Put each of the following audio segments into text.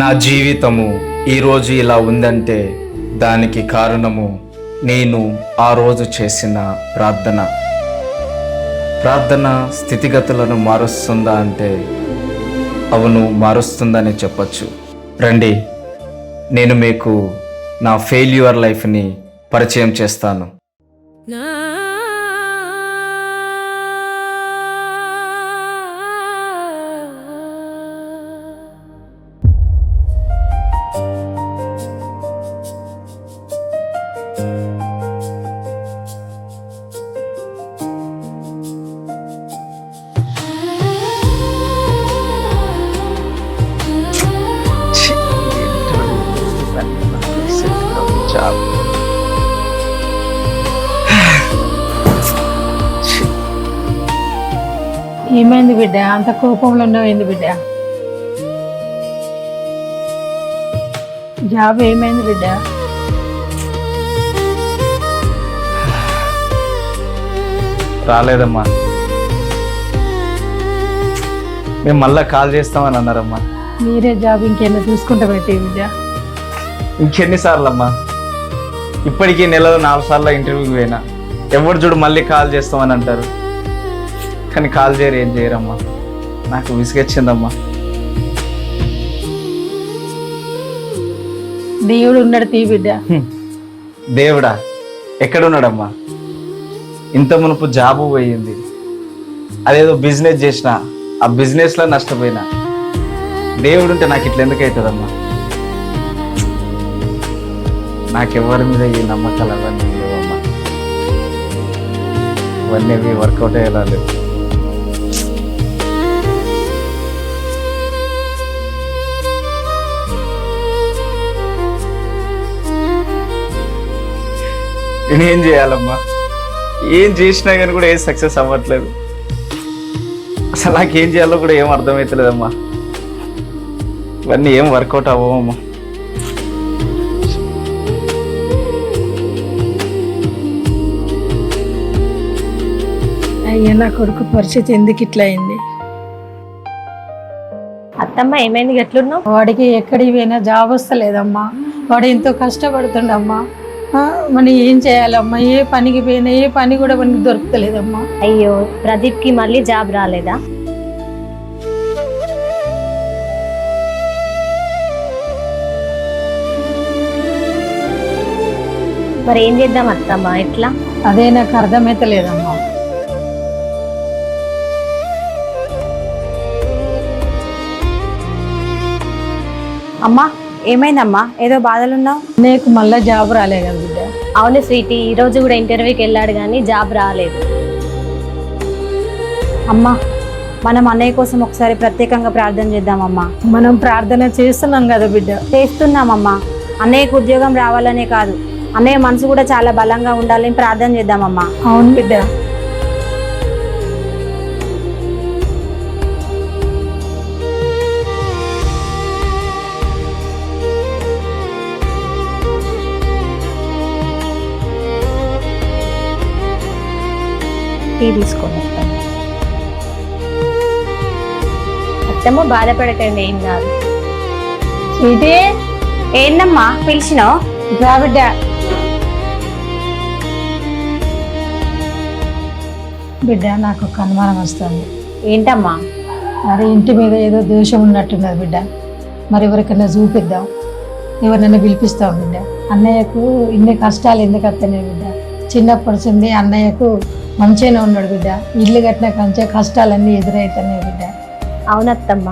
నా జీవితము ఈరోజు ఇలా ఉందంటే దానికి కారణము నేను ఆ రోజు చేసిన ప్రార్థన స్థితిగతులను మారుస్తుందా అంటే అవును, మారుస్తుందని చెప్పచ్చు. రండి, నేను మీకు నా ఫెయిల్యూర్ లైఫ్ని పరిచయం చేస్తాను. ఏమైంది బిడ్డ? అంత కోపంలో ఉన్నావు బిడ్డ? జాబ్ ఏమైంది బిడ్డ? రాలేదమ్మా. మేము మళ్ళా కాల్ చేస్తామని అన్నారమ్మా. మీరే జాబ్ ఇంకేమైనా చూసుకుంటా పెట్టి బిడ్డ. ఇంకెన్నిసార్లు అమ్మా? ఇప్పటికీ నెలలో 4 సార్లు ఇంటర్వ్యూకి పోయినా. ఎవరు చూడు మళ్ళీ కాల్ చేస్తామని అంటారు, కానీ కాల్ చేయరు, ఏం చేయరమ్మా. నాకు విసిగొచ్చిందమ్మా. దేవుడు ఉన్నాడు తీ బిడ్డ. దేవుడా ఎక్కడున్నాడమ్మా? ఇంత మునుపు జాబు పోయింది, అదేదో బిజినెస్ చేసిన, ఆ బిజినెస్లో నష్టపోయినా. దేవుడు ఉంటే నాకు ఇట్లా ఎందుకు అవుతుందమ్మా? నాకెవరి మీద ఈ నమ్మకాలు అవన్నీ లేవమ్మా. ఇవన్నీ వర్కౌట్ అయ్యేలా లేవు. నేనేం చేయాలమ్మా? ఏం చేసినా కానీ కూడా ఏం సక్సెస్ అవ్వట్లేదు. అసలు నాకేం చేయాలో కూడా ఏం అర్థమవుతలేదమ్మా. ఇవన్నీ ఏం వర్కౌట్ అవ్వమ్మా. అయ్యా, నా కొడుకు పరిస్థితి ఎందుకు ఇట్లా అయింది? అత్తమ్మ ఏమైంది, ఎట్లున్నావు? వాడికి ఎక్కడికి పోయినా జాబ్ వస్తలేదమ్మా. వాడు ఎంతో కష్టపడుతుండమ్మా. మనం ఏం చేయాలమ్మా? ఏ పనికి పోయినా ఏ పని కూడా మనకి దొరుకుతలేదమ్మా. అయ్యో, ప్రదీప్కి మళ్ళీ జాబ్ రాలేదా? మరి ఏం చేద్దాం అత్తమ్మ? ఎట్లా? అదే నాకు అర్థమైతలేదమ్మా. అమ్మా, ఏమైందమ్మా? ఏదో బాధలున్నావు? నీకు మళ్ళీ జాబ్ రాలే కదా బిడ్డ? అవును స్వీటీ, ఈ రోజు కూడా ఇంటర్వ్యూకి వెళ్ళాడు కానీ జాబ్ రాలేదు. అమ్మా, మనం అన్నయ్య కోసం ఒకసారి ప్రత్యేకంగా ప్రార్థన చేద్దామమ్మా. మనం ప్రార్థన చేస్తున్నాం కదా బిడ్డ? చేస్తున్నామమ్మా. అన్నయ్యకు ఉద్యోగం రావాలనే కాదు, అన్నయ్య మనసు కూడా చాలా బలంగా ఉండాలని ప్రార్థన చేద్దామమ్మా. అవును బిడ్డ. తీసుకోండి అత్తమ్మ, బాధపడకండి, ఏం కాదు. స్వీటీ, ఏందమ్మా పిలిచినావు? రా బిడ్డ. బిడ్డ, నాకు ఒక అనుమానం వస్తుంది. ఏంటమ్మా? మరి ఇంటి మీద ఏదో దోషం ఉన్నట్టున్నది బిడ్డ. మరి ఎవరికైనా చూపిద్దాం, ఎవరినైనా పిలిపిస్తాం బిడ్డ. అన్నయ్యకు ఇన్ని కష్టాలు ఎందుకు వస్తున్నాయి బిడ్డ? చిన్నప్పటి నుండి అన్నయ్యకు మంచిగానే ఉన్నాడు బిడ్డ. ఇల్లు కట్టిన కంచే కష్టాలన్నీ ఎదురవుతున్నాయి బిడ్డ. అవునత్తమ్మ,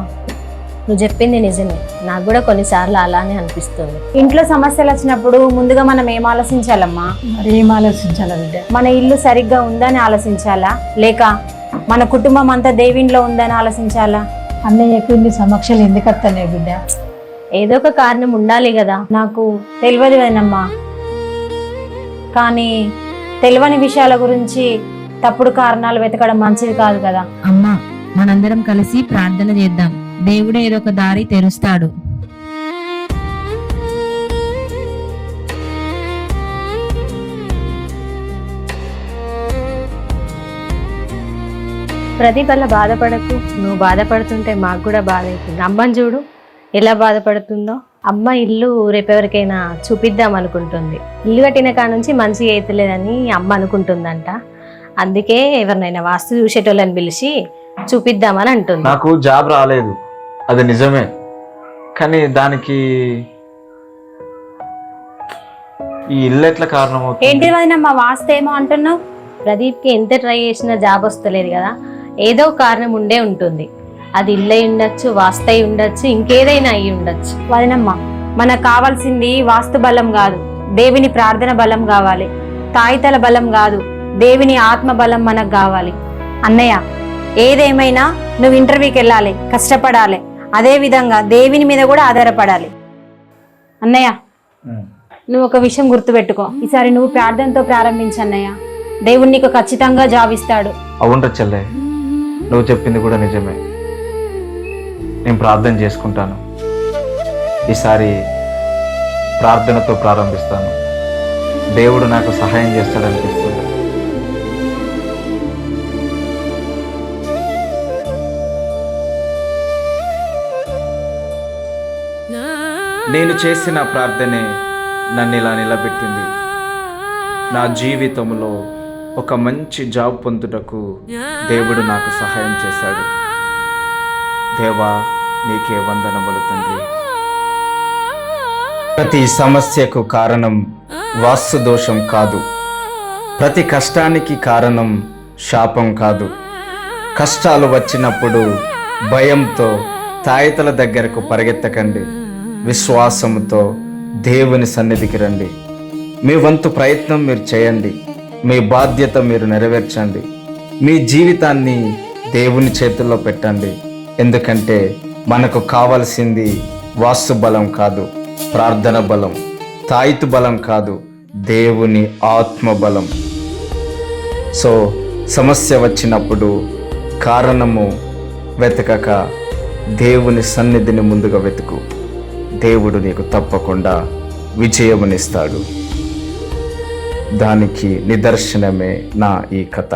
నువ్వు చెప్పింది నిజమే. నాకు కూడా కొన్నిసార్లు అలానే అనిపిస్తుంది. ఇంట్లో సమస్యలు వచ్చినప్పుడు ముందుగా మనం ఏం ఆలోచించాలమ్మా? మరి ఏం ఆలోచించాలా బిడ్డ? మన ఇల్లు సరిగ్గా ఉందని ఆలోచించాలా, లేక మన కుటుంబం అంతా దేవునిలో ఉందని ఆలోచించాలా? అన్నయ్యకు ఇన్ని సమస్యలు ఎందుకు వస్తున్నాయి బిడ్డ? ఏదో ఒక కారణం ఉండాలి కదా. నాకు తెలియదు కదమ్మా, కానీ తెలియని విషయాల గురించి తప్పుడు కారణాలు వెతకడం మంచిది కాదు కదా. అమ్మా, మనందరం కలిసి ప్రార్థన చేద్దాం. దేవుడే ఏదో ఒక దారి తెరుస్తాడు. ప్రదీప్ అలా బాధపడకు, నువ్వు బాధపడుతుంటే మాకు కూడా బాధ అవుతుంది. అమ్మని చూడు ఎలా బాధపడుతుందో. అమ్మ ఇల్లు రేపెవరికైనా చూపిద్దాం అనుకుంటుంది. ఇల్లు కట్టిన కాడ నుంచి మంచిగా అవుతలేదని అమ్మ అనుకుంటుందంట. అందుకే ఎవరినైనా వాస్తు చూసేటోళ్ళని పిలిచి చూపిద్దామని అంటుంది. నాకు జాబ్ రాలేదు, అది నిజమే. కానీ దానికి ఈ ఇల్లు ఎట్లా కారణం అవుతుంది? ఏంటి వదినమ్మా వాస్తు ఏమో అంటున్నావు? ప్రదీప్కి ఎంత ట్రై చేసినా జాబ్ వస్తలేదు కదా, ఏదో కారణం ఉండే ఉంటుంది. అది ఇల్లై ఉండొచ్చు, వాస్తై ఉండొచ్చు, ఇంకేదైనా అయి ఉండొచ్చు. వదినమ్మ, మనకు కావాల్సింది వాస్తు బలం కాదు, దేవుని ప్రార్థన బలం కావాలి. తాయితల బలం కాదు, దేవుని ఆత్మ బలం మనకు కావాలి. అన్నయ్య, ఏదేమైనా నువ్వు ఇంటర్వ్యూకి వెళ్ళాలి, కష్టపడాలి. అదే విధంగా దేవుని మీద కూడా ఆధారపడాలి. అన్నయ్య, నువ్వు ఒక విషయం గుర్తుపెట్టుకో. ఈసారి నువ్వు ప్రార్థనతో ప్రారంభించు అన్నయ్య. దేవుడు నీకు ఖచ్చితంగా జాబ్ ఇస్తాడు. అవునరా చెల్లె, నువ్వు చెప్పింది కూడా నిజమే. నేను ప్రార్థన చేసుకుంటాను. ఈసారి ప్రార్థనతో ప్రారంభిస్తాను. దేవుడు నాకు సహాయం చేస్తాడనిపిస్తుంది. నేను చేసిన ప్రార్థనే నన్ను ఇలా నిలబెట్టింది. నా జీవితంలో ఒక మంచి జాబ్ పొందుటకు దేవుడు నాకు సహాయం చేశాడు. దేవా, నీకే వందనములు తండ్రి. ప్రతి సమస్యకు కారణం వాస్తు దోషం కాదు. ప్రతి కష్టానికి కారణం శాపం కాదు. కష్టాలు వచ్చినప్పుడు భయంతో తాయితల దగ్గరకు పరిగెత్తకండి. విశ్వాసంతో దేవుని సన్నిధికి రండి. మీ వంతు ప్రయత్నం మీరు చేయండి. మీ బాధ్యత మీరు నెరవేర్చండి. మీ జీవితాన్ని దేవుని చేతుల్లో పెట్టండి. ఎందుకంటే మనకు కావాల్సింది వాస్తు బలం కాదు, ప్రార్థన బలం, తాయితు బలం కాదు, దేవుని ఆత్మ బలం. సో సమస్య వచ్చినప్పుడు కారణము వెతకక దేవుని సన్నిధిని ముందుగా వెతుకు. దేవుడు నీకు తప్పకుండా విజయమునిస్తాడు. దానికి నిదర్శనమే నా ఈ కథ.